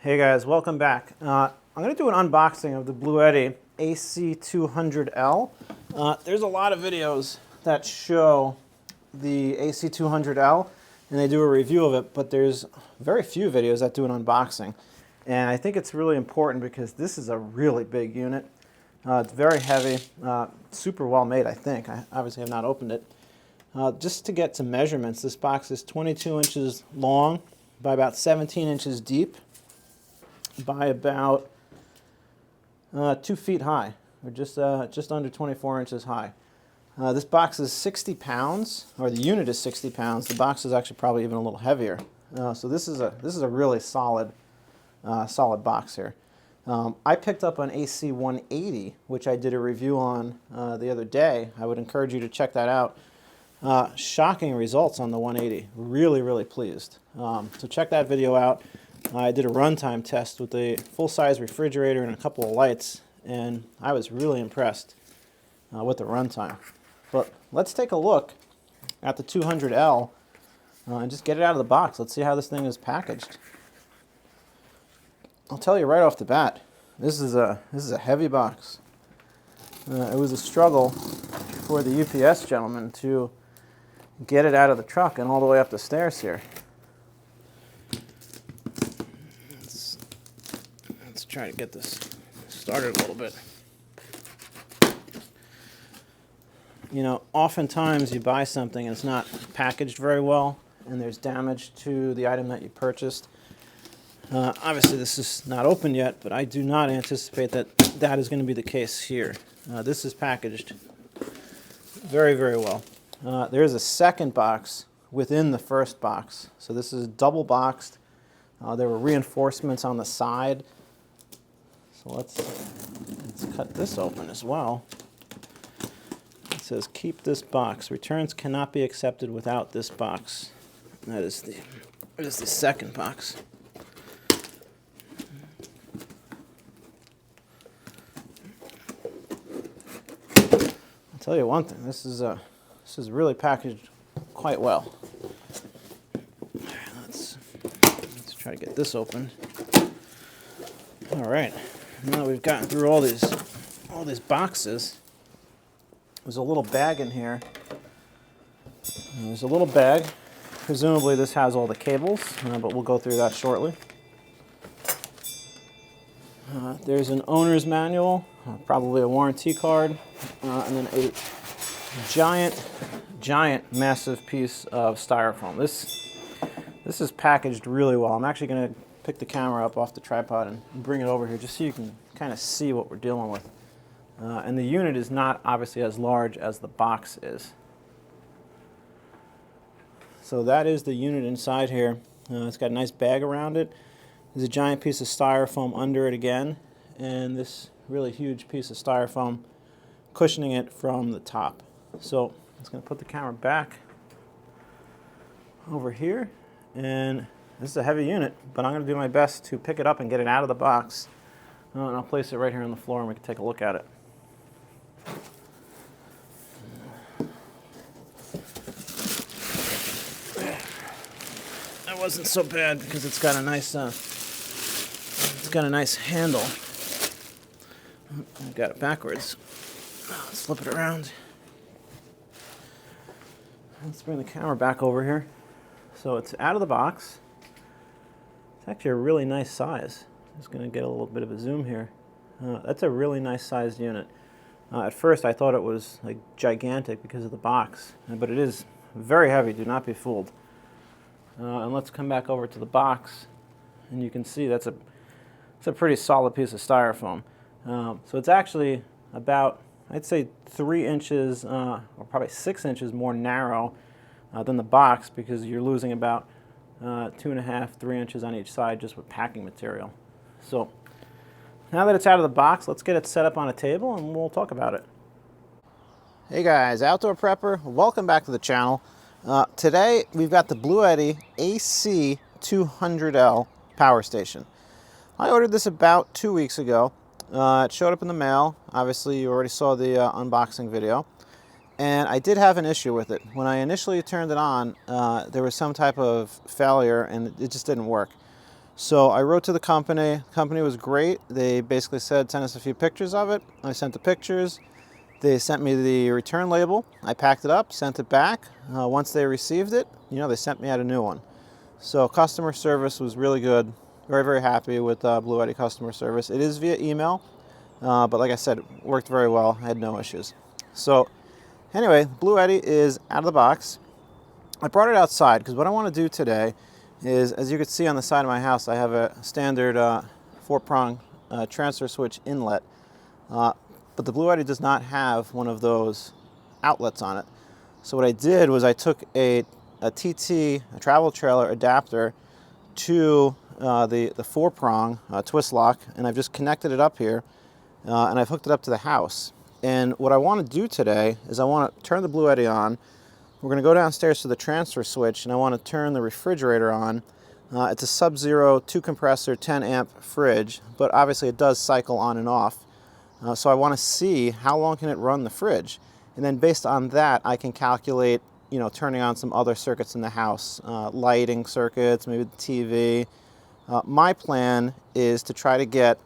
Hey guys, welcome back. I'm going to do an unboxing of the Bluetti AC200L. There's a lot of videos that show the AC200L and they do a review of it, but there's very few videos that do an unboxing. And I think it's really important because this is a really big unit. It's very heavy, super well made, I think. I obviously have not opened it. Just to get some measurements, this box is 22 inches long by about 17 inches deep by about 2 feet high, or just under 24 inches high. This box is 60 pounds, or the unit is 60 pounds. The box is actually probably even a little heavier. So this is a really solid box here. I picked up an AC180, which I did a review on the other day. I would encourage you to check that out. Shocking results on the 180. Really pleased. So check that video out. I did a runtime test with a full-size refrigerator and a couple of lights, and I was really impressed with the runtime. But let's take a look at the 200L and just get it out of the box. Let's see how this thing is packaged. I'll tell you right off the bat, this is a heavy box. It was a struggle for the UPS gentleman to get it out of the truck and all the way up the stairs here. Let's try to get this started a little bit. You know, oftentimes you buy something and it's not packaged very well and there's damage to the item that you purchased. Obviously this is not open yet, but I do not anticipate that is going to be the case here. This is packaged very well. There is a second box within the first box. So this is double boxed. There were reinforcements on the side. So let's cut this open as well. It says, keep this box. Returns cannot be accepted without this box. That is the second box. I'll tell you one thing, this is really packaged quite well. Let's try to get this open. All right, now that we've gotten through all these boxes, there's a little bag in here. There's a little bag. Presumably this has all the cables, but we'll go through that shortly. There's an owner's manual, probably a warranty card, and then a giant, massive piece of styrofoam. This is packaged really well. I'm actually going to pick the camera up off the tripod and bring it over here just so you can kind of see what we're dealing with. And the unit is not obviously as large as the box is. So that is the unit inside here. It's got a nice bag around it. There's a giant piece of styrofoam under it again, and this really huge piece of styrofoam cushioning it from the top. So I'm just going to put the camera back over here, and this is a heavy unit, but I'm going to do my best to pick it up and get it out of the box. And I'll place it right here on the floor and we can take a look at it. That wasn't so bad because it's got a nice handle. I've got it backwards. Let's flip it around. Let's bring the camera back over here. So it's out of the box. It's actually a really nice size. Just going to get a little bit of a zoom here. That's a really nice sized unit. At first I thought it was like gigantic because of the box, but it is very heavy. Do not be fooled. And let's come back over to the box, and you can see it's a pretty solid piece of styrofoam. So it's actually about, I'd say, 3 inches or probably 6 inches more narrow than the box, because you're losing about 2.5, 3 inches on each side just with packing material. So now that it's out of the box, let's get it set up on a table and we'll talk about it. Hey guys, Outdoor Prepper, welcome back to the channel. Today we've got the Bluetti AC200L power station. I ordered this about 2 weeks ago. It showed up in the mail. Obviously you already saw the unboxing video. And I did have an issue with it. When I initially turned it on, there was some type of failure and it just didn't work. So I wrote to the company. The company was great. They basically said, send us a few pictures of it. I sent the pictures. They sent me the return label. I packed it up, sent it back. Once they received it, they sent me out a new one. So customer service was really good. Very, very happy with Bluetti customer service. It is via email, but like I said, it worked very well. I had no issues. So anyway, Bluetti is out of the box. I brought it outside because what I want to do today is, as you can see on the side of my house, I have a standard 4-prong transfer switch inlet. But the Bluetti does not have one of those outlets on it. So what I did was I took a TT, a travel trailer adapter, to the 4-prong twist lock, and I've just connected it up here, and I've hooked it up to the house. And what I want to do today is I want to turn the Bluetti on. We're going to go downstairs to the transfer switch, and I want to turn the refrigerator on. It's a SubZero 2-compressor 10-amp fridge, but obviously it does cycle on and off. So I want to see how long can it run the fridge, and then based on that I can calculate, turning on some other circuits in the house, lighting circuits, maybe the TV. My plan is to try to get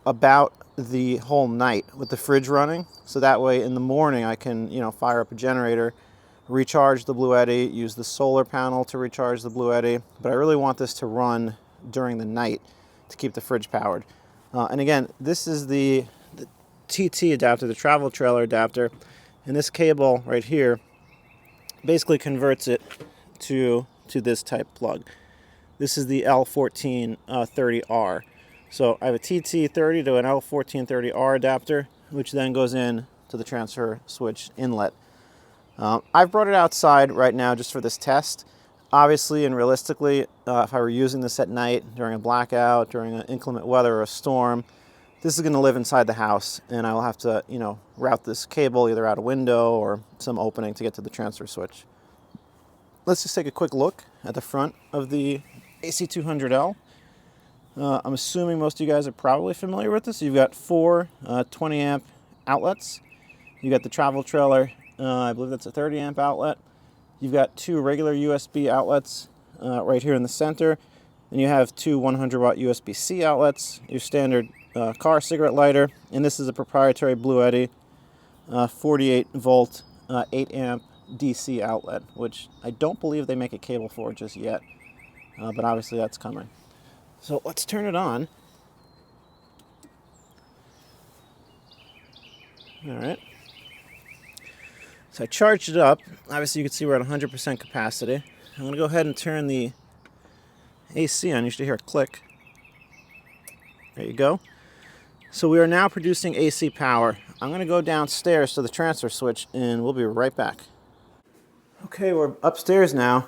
about the whole night with the fridge running, so that way in the morning I can fire up a generator, recharge the Bluetti, use the solar panel to recharge the Bluetti, but I really want this to run during the night to keep the fridge powered. And again, this is the TT adapter, the travel trailer adapter, and this cable right here basically converts it to this type plug. This is the L1430R. So I have a TT30 to an L1430R adapter, which then goes in to the transfer switch inlet. I've brought it outside right now just for this test. Obviously and realistically, if I were using this at night during a blackout, during an inclement weather or a storm, this is going to live inside the house, and I'll have to, route this cable either out a window or some opening to get to the transfer switch. Let's just take a quick look at the front of the AC200L. I'm assuming most of you guys are probably familiar with this. You've got 4 20-amp outlets. You've got the travel trailer, I believe that's a 30-amp outlet. You've got 2 regular USB outlets right here in the center. Then you have 2 100-watt USB-C outlets, your standard car cigarette lighter, and this is a proprietary Bluetti 48-volt 8-amp DC outlet, which I don't believe they make a cable for just yet, but obviously that's coming. So let's turn it on. All right. So I charged it up. Obviously you can see we're at 100% capacity. I'm going to go ahead and turn the AC on. You should hear a click. There you go. So we are now producing AC power. I'm going to go downstairs to the transfer switch and we'll be right back. Okay, we're upstairs now.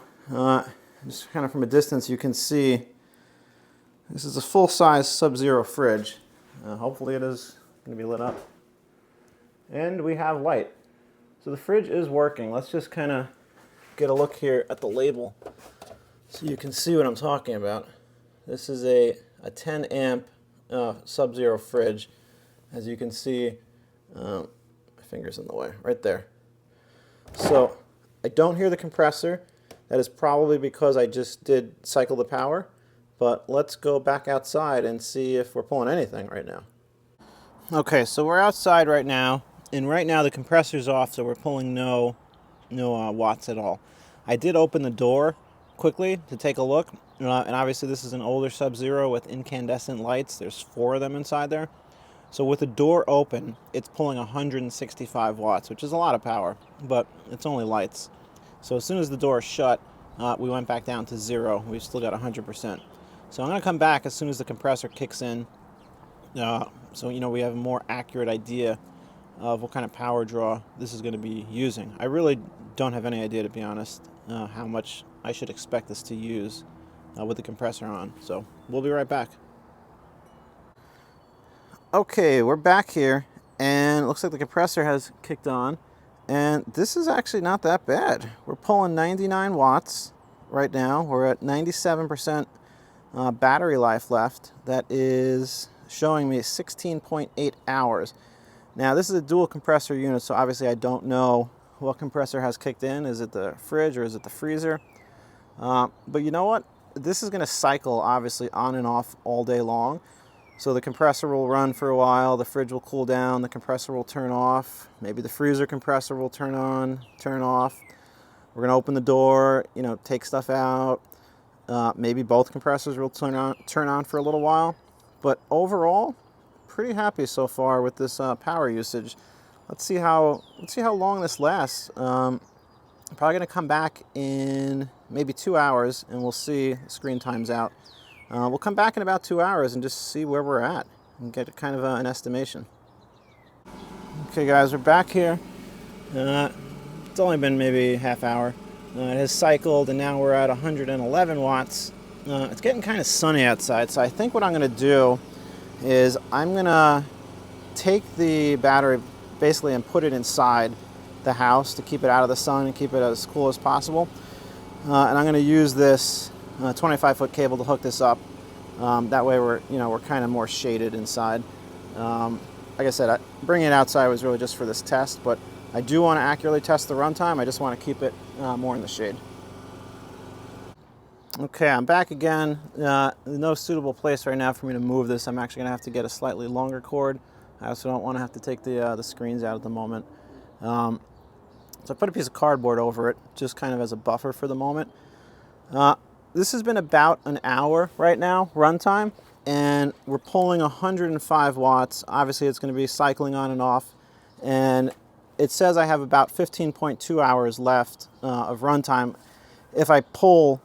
Just kind of from a distance you can see this is a full-size SubZero fridge. Hopefully it is going to be lit up. And we have light. So the fridge is working. Let's just kind of get a look here at the label so you can see what I'm talking about. This is a 10-amp SubZero fridge. As you can see, my finger's in the way, right there. So I don't hear the compressor. That is probably because I just did cycle the power. But let's go back outside and see if we're pulling anything right now. Okay, so we're outside right now, and right now the compressor's off, so we're pulling no watts at all. I did open the door quickly to take a look, and obviously this is an older SubZero with incandescent lights. There's 4 of them inside there. So with the door open, it's pulling 165 watts, which is a lot of power, but it's only lights. So as soon as the door is shut, we went back down to 0. We've still got 100%. So I'm going to come back as soon as the compressor kicks in, so we have a more accurate idea of what kind of power draw this is going to be using. I really don't have any idea, to be honest, how much I should expect this to use with the compressor on. So we'll be right back. Okay, we're back here, and it looks like the compressor has kicked on, and this is actually not that bad. We're pulling 99 watts right now. We're at 97% battery life left. That is showing me 16.8 hours. Now this is a dual compressor unit, so obviously I don't know what compressor has kicked in. Is it the fridge or is it the freezer? But you know what? this is going to cycle obviously on and off all day long. So the compressor will run for a while, the fridge will cool down, the compressor will turn off, maybe the freezer compressor will turn on, turn off. We're going to open the door, you know, take stuff out. Maybe both compressors will turn on for a little while. But overall, pretty happy so far with this power usage. Let's see how long this lasts. I'm probably going to come back in maybe 2 hours and we'll see. Screen time's out. We'll come back in about 2 hours and just see where we're at and get kind of an estimation. Okay guys, we're back here. It's only been maybe half hour. It has cycled and now we're at 111 watts. It's getting kind of sunny outside, so I think what I'm going to do is I'm going to take the battery basically and put it inside the house to keep it out of the sun and keep it as cool as possible. And I'm going to use this 25-foot cable to hook this up. That way we're kind of more shaded inside. Like I said, bringing it outside was really just for this test, but I do want to accurately test the runtime. I just want to keep it more in the shade. Okay, I'm back again. No suitable place right now for me to move this. I'm actually going to have to get a slightly longer cord. I also don't want to have to take the screens out at the moment. So I put a piece of cardboard over it, just kind of as a buffer for the moment. This has been about an hour right now, runtime, and we're pulling 105 watts. Obviously, it's going to be cycling on and off, and it says I have about 15.2 hours left of runtime if I pull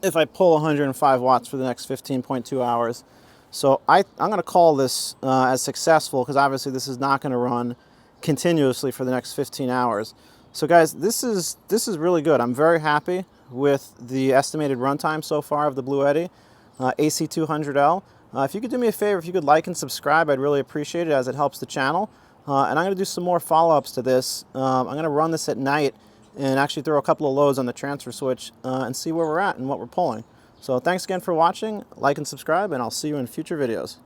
105 watts for the next 15.2 hours. So I'm going to call this as successful because obviously this is not going to run continuously for the next 15 hours. So guys, this is really good. I'm very happy with the estimated runtime so far of the Bluetti AC200L. If you could do me a favor, if you could like and subscribe, I'd really appreciate it as it helps the channel. And I'm going to do some more follow-ups to this. I'm going to run this at night and actually throw a couple of loads on the transfer switch and see where we're at and what we're pulling. So thanks again for watching, like and subscribe, and I'll see you in future videos.